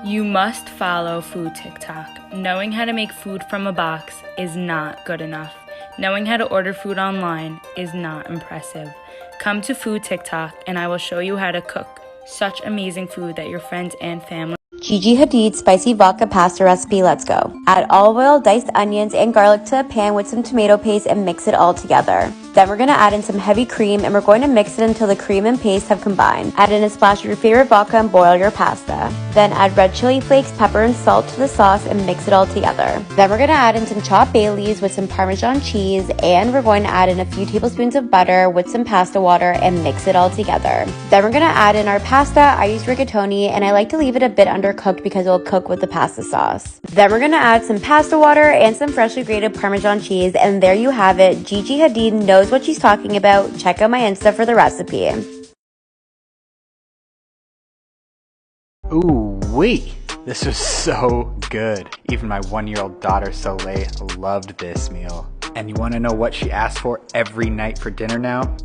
You must follow food TikTok. Knowing how to make food from a box is not good enough. Knowing how to order food online is not impressive. Come to food TikTok and I will show you how to cook such amazing food that your friends and family. GIGI Hadid's spicy vodka pasta recipe, let's go. Add olive oil, diced onions, and garlic to a pan with some tomato paste and mix it all together. Then we're going to add in some heavy cream and we're going to mix it until the cream and paste have combined. Add in a splash of your favorite vodka and boil your pasta. Then add red chili flakes, pepper, and salt to the sauce and mix it all together. Then we're going to add in some chopped bay leaves with some Parmesan cheese, and we're going to add in a few tablespoons of butter with some pasta water and mix it all together. Then we're going to add in our pasta. I use rigatoni and I like to leave it a bit undercooked because it will cook with the pasta sauce. Then we're going to add some pasta water and some freshly grated Parmesan cheese, and there you have it. Gigi Hadid knows what she's talking about. Check out my Insta for the recipe. Ooh wee! This was so good. Even my 1-year-old daughter Soleil loved this meal. And you want to know what she asked for every night for dinner now?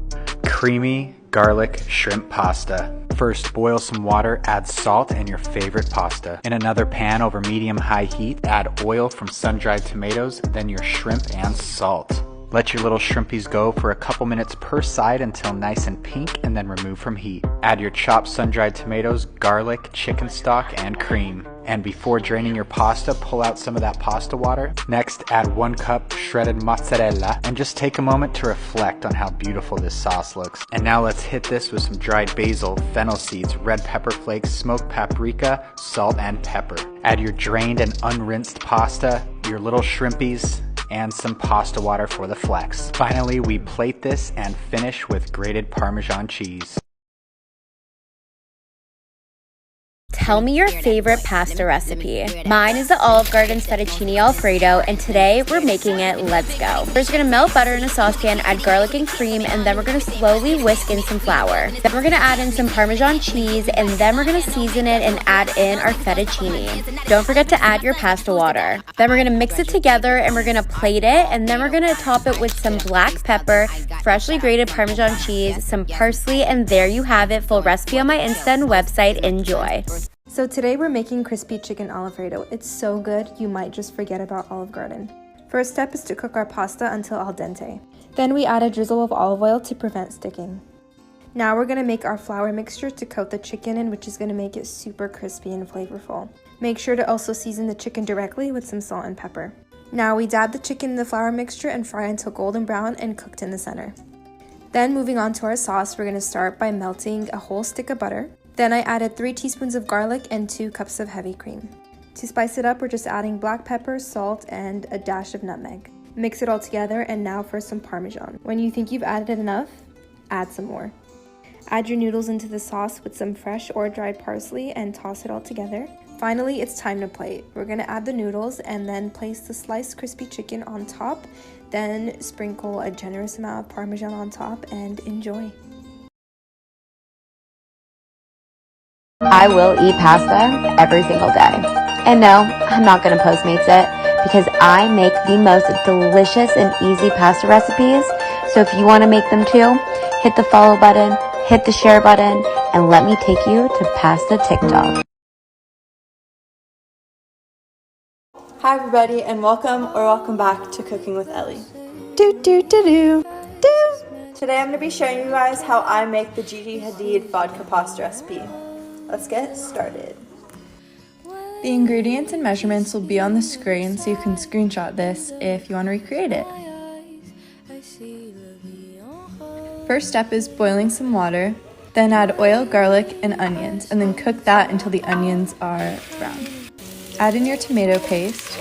Creamy garlic shrimp pasta. First, boil some water, add salt and your favorite pasta. In another pan over medium-high heat, add oil from sun-dried tomatoes, then your shrimp and salt. Let your little shrimpies go for a couple minutes per side until nice and pink, and then remove from heat. Add your chopped sun-dried tomatoes, garlic, chicken stock, and cream. And before draining your pasta, pull out some of that pasta water. Next, add 1 cup shredded mozzarella, and just take a moment to reflect on how beautiful this sauce looks. And now let's hit this with some dried basil, fennel seeds, red pepper flakes, smoked paprika, salt, and pepper. Add your drained and unrinsed pasta, your little shrimpies, and some pasta water for the flex. Finally, we plate this and finish with grated Parmesan cheese. Tell me your favorite pasta recipe. Mine is the Olive Garden's fettuccine alfredo, and today we're making it. Let's go. First, we're gonna melt butter in a saucepan, add garlic and cream, and then we're gonna slowly whisk in some flour. Then we're gonna add in some Parmesan cheese, and then we're gonna season it and add in our fettuccine. Don't forget to add your pasta water. Then we're gonna mix it together and we're gonna plate it, and then we're gonna top it with some black pepper, freshly grated Parmesan cheese, some parsley, and there you have it. Full recipe on my Insta and website. Enjoy. So today we're making crispy chicken alfredo. It's so good, you might just forget about Olive Garden. First step is to cook our pasta until al dente. Then we add a drizzle of olive oil to prevent sticking. Now we're going to make our flour mixture to coat the chicken in, which is going to make it super crispy and flavorful. Make sure to also season the chicken directly with some salt and pepper. Now we dab the chicken in the flour mixture and fry until golden brown and cooked in the center. Then moving on to our sauce, we're going to start by melting a whole stick of butter. Then I added 3 teaspoons of garlic and 2 cups of heavy cream. To spice it up, we're just adding black pepper, salt, and a dash of nutmeg. Mix it all together, and now for some Parmesan. When you think you've added enough, add some more. Add your noodles into the sauce with some fresh or dried parsley and toss it all together. Finally, it's time to plate. We're gonna add the noodles and then place the sliced crispy chicken on top, then sprinkle a generous amount of Parmesan on top and enjoy. I will eat pasta every single day. And no, I'm not going to Postmates it because I make the most delicious and easy pasta recipes. So if you want to make them too, hit the follow button, hit the share button, and let me take you to pasta TikTok. Hi everybody, and welcome back to Cooking with Ellie. Today I'm going to be showing you guys how I make the Gigi Hadid vodka pasta recipe. Let's get started. The ingredients and measurements will be on the screen, so you can screenshot this if you want to recreate it. First step is boiling some water, then add oil, garlic, and onions, and then cook that until the onions are brown. Add in your tomato paste,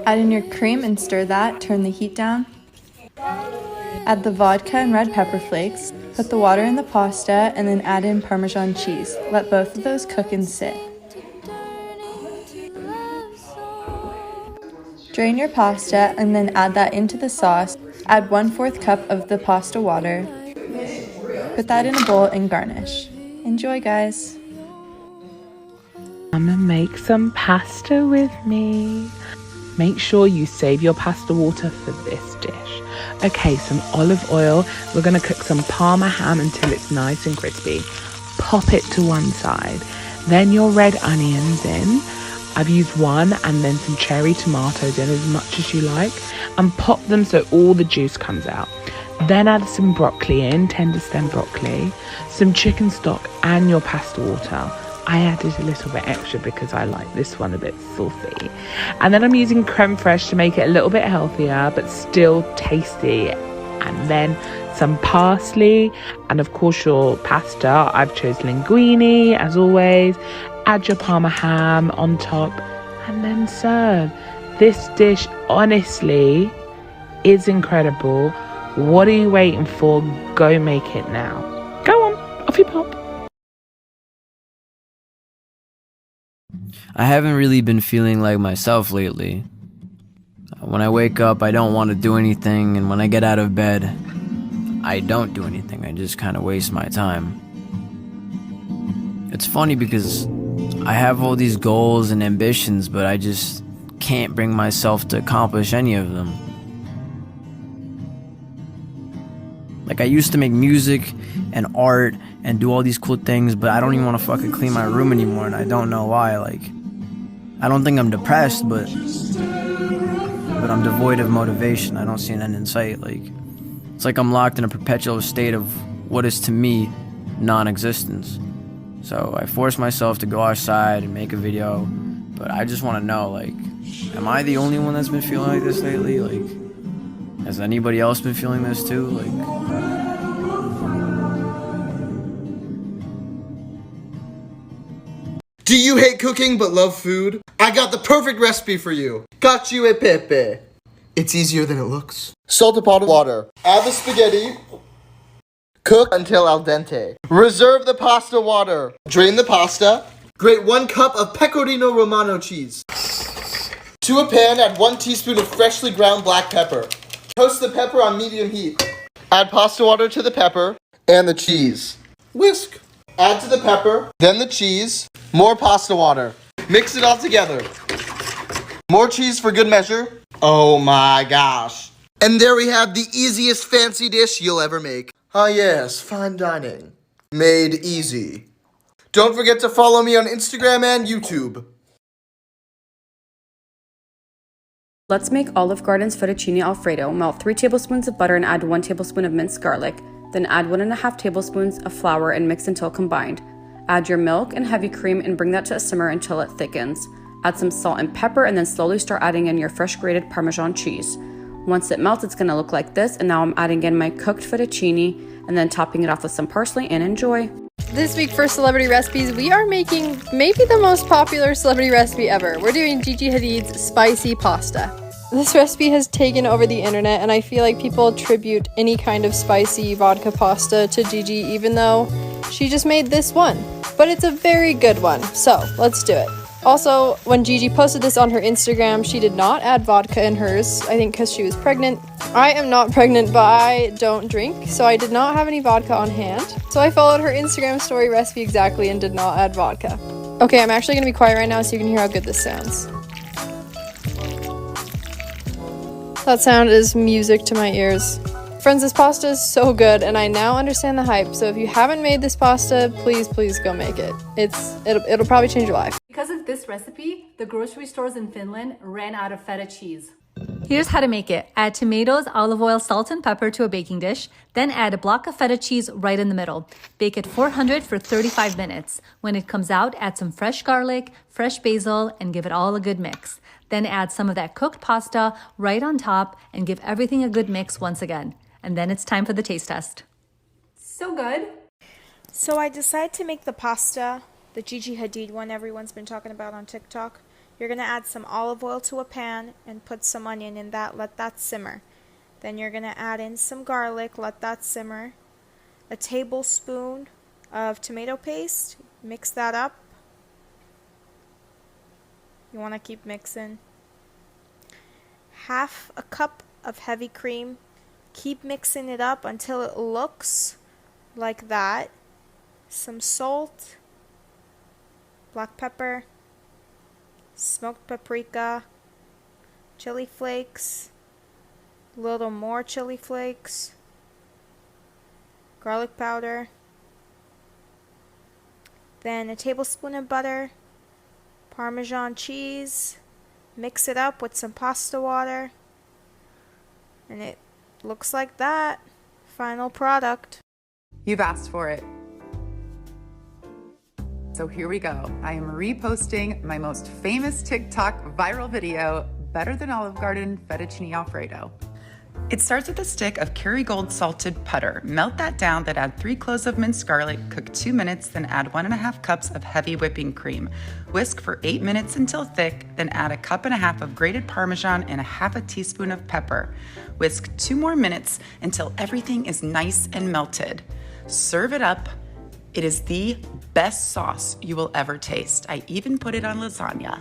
add in your cream and stir that, turn the heat down. Add the vodka and red pepper flakes, put the water in the pasta, and then add in Parmesan cheese. Let both of those cook and sit. Drain your pasta and then add that into the sauce. Add 1/4 cup of the pasta water. Put that in a bowl and garnish. Enjoy, guys. Come and make some pasta with me. Make sure you save your pasta water for this dish. Okay, some olive oil. We're going to cook some Parma ham until it's nice and crispy. Pop it to one side. Then your red onions in. I've used one, and then some cherry tomatoes in, as much as you like, and pop them so all the juice comes out. Then add some broccoli in, tender stem broccoli, some chicken stock and your pasta water. I added a little bit extra because I like this one a bit saucy. And then I'm using creme fraiche to make it a little bit healthier but still tasty. And then some parsley, and of course your pasta. I've chosen linguine as always. Add your parma ham on top and then serve. This dish honestly is incredible. What are you waiting for? Go make it now. Go on, off you pop. I haven't really been feeling like myself lately. When I wake up, I don't want to do anything, and when I get out of bed, I don't do anything. I just kind of waste my time. It's funny because I have all these goals and ambitions, but I just can't bring myself to accomplish any of them. Like, I used to make music and art and do all these cool things, but I don't even want to fucking clean my room anymore, and I don't know why. Like, I don't think I'm depressed, but I'm devoid of motivation. I don't see an end in sight. Like, it's like I'm locked in a perpetual state of what is to me non-existence. So I force myself to go outside and make a video, but I just want to know, like, am I the only one that's been feeling like this lately? Like, has anybody else been feeling this too? Like, do you hate cooking but love food? I got the perfect recipe for you. Cacio e pepe. It's easier than it looks. Salt a pot of water. Add the spaghetti. Cook until al dente. Reserve the pasta water. Drain the pasta. Grate 1 cup of pecorino romano cheese. To a pan, add 1 teaspoon of freshly ground black pepper. Toast the pepper on medium heat. Add pasta water to the pepper and the cheese. Whisk. Add to the pepper, then the cheese, more pasta water. Mix it all together. More cheese for good measure. Oh my gosh. And there we have the easiest fancy dish you'll ever make. Ah yes, fine dining. Made easy. Don't forget to follow me on Instagram and YouTube. Let's make Olive Garden's fettuccine alfredo. Melt 3 tablespoons of butter and add 1 tablespoon of minced garlic. Then add 1.5 tablespoons of flour and mix until combined. Add your milk and heavy cream and bring that to a simmer until it thickens. Add some salt and pepper and then slowly start adding in your fresh grated Parmesan cheese. Once it melts, it's gonna look like this, and now I'm adding in my cooked fettuccine and then topping it off with some parsley, and enjoy. This week for celebrity recipes, we are making maybe the most popular celebrity recipe ever. We're doing Gigi Hadid's spicy pasta. This recipe has taken over the internet, and I feel like people attribute any kind of spicy vodka pasta to Gigi, even though she just made this one. But it's a very good one, so let's do it. Also, when Gigi posted this on her Instagram, she did not add vodka in hers, I think because she was pregnant. I am not pregnant, but I don't drink, so I did not have any vodka on hand. So I followed her Instagram story recipe exactly and did not add vodka. Okay, I'm actually going to be quiet right now so you can hear how good this sounds. That sound is music to my ears. Friends, this pasta is so good, and I now understand the hype, so if you haven't made this pasta, please go make it. It'll probably change your life. Because of this recipe, the grocery stores in Finland ran out of feta cheese. Here's how to make it. Add tomatoes, olive oil, salt, and pepper to a baking dish. Then add a block of feta cheese right in the middle. Bake at 400 for 35 minutes. When it comes out, add some fresh garlic, fresh basil, and give it all a good mix. Then add some of that cooked pasta right on top and give everything a good mix once again. And then it's time for the taste test. So good. So I decided to make the pasta, the Gigi Hadid one everyone's been talking about on TikTok. You're going to add some olive oil to a pan and put some onion in that, let that simmer. Then you're going to add in some garlic, let that simmer. A tablespoon of tomato paste, mix that up. You want to keep mixing. Half a cup of heavy cream. Keep mixing it up until it looks like that. Some salt, black pepper, smoked paprika, chili flakes, a little more chili flakes, garlic powder. then a tablespoon of butter, Parmesan cheese, mix it up with some pasta water, and it looks like that. Final product. You've asked for it. So here we go. I am reposting my most famous TikTok viral video, Better Than Olive Garden Fettuccine Alfredo. It starts with a stick of Kerrygold salted butter. Melt that down, then add 3 cloves of minced garlic, cook 2 minutes, then add 1.5 cups of heavy whipping cream. Whisk for 8 minutes until thick, then add 1.5 cups of grated Parmesan and 1/2 teaspoon of pepper. Whisk 2 more minutes until everything is nice and melted. Serve it up. It is the best sauce you will ever taste. I even put it on lasagna.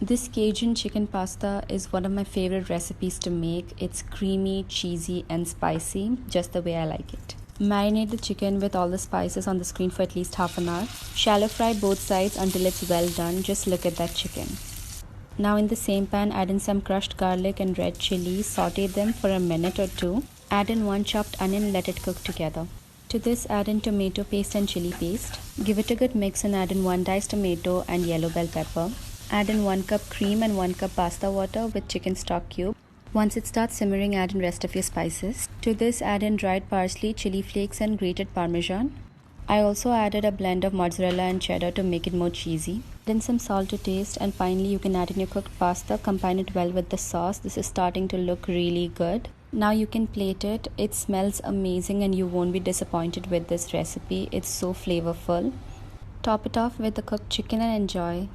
This Cajun chicken pasta is one of my favorite recipes to make. It's creamy, cheesy, and spicy, just the way I like it. Marinate the chicken with all the spices on the screen for at least half an hour. Shallow fry both sides until it's well done. Just look at that chicken. Now in the same pan, add in some crushed garlic and red chili. Saute them for a minute or 2. Add in 1 chopped onion and let it cook together. To this, add in tomato paste and chili paste. Give it a good mix and add in 1 diced tomato and yellow bell pepper. Add in 1 cup cream and 1 cup pasta water with chicken stock cube. Once it starts simmering, add in rest of your spices. To this, add in dried parsley, chili flakes, and grated Parmesan. I also added a blend of mozzarella and cheddar to make it more cheesy. Add in some salt to taste, and finally you can add in your cooked pasta. Combine it well with the sauce. This is starting to look really good. Now you can plate it. It smells amazing and you won't be disappointed with this recipe. It's so flavorful. Top it off with the cooked chicken and enjoy.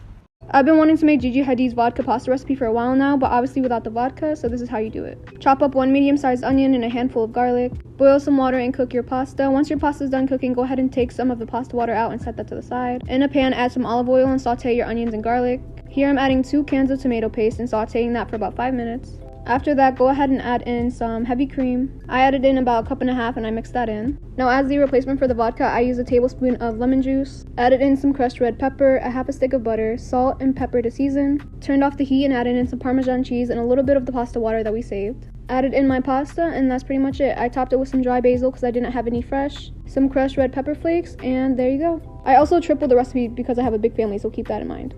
I've been wanting to make Gigi Hadid's vodka pasta recipe for a while now, but obviously without the vodka, so this is how you do it. Chop up 1 medium-sized onion and a handful of garlic. Boil some water and cook your pasta. Once your pasta is done cooking, go ahead and take some of the pasta water out and set that to the side. In a pan, add some olive oil and saute your onions and garlic. Here I'm adding 2 cans of tomato paste and sauteing that for about 5 minutes. After that, go ahead and add in some heavy cream. I added in about 1.5 cups and I mixed that in. Now as the replacement for the vodka, I use a tablespoon of lemon juice. Added in some crushed red pepper, a 1/2 stick of butter, salt and pepper to season. Turned off the heat and added in some Parmesan cheese and a little bit of the pasta water that we saved. Added in my pasta and that's pretty much it. I topped it with some dry basil because I didn't have any fresh, some crushed red pepper flakes, and there you go. I also tripled the recipe because I have a big family, so keep that in mind.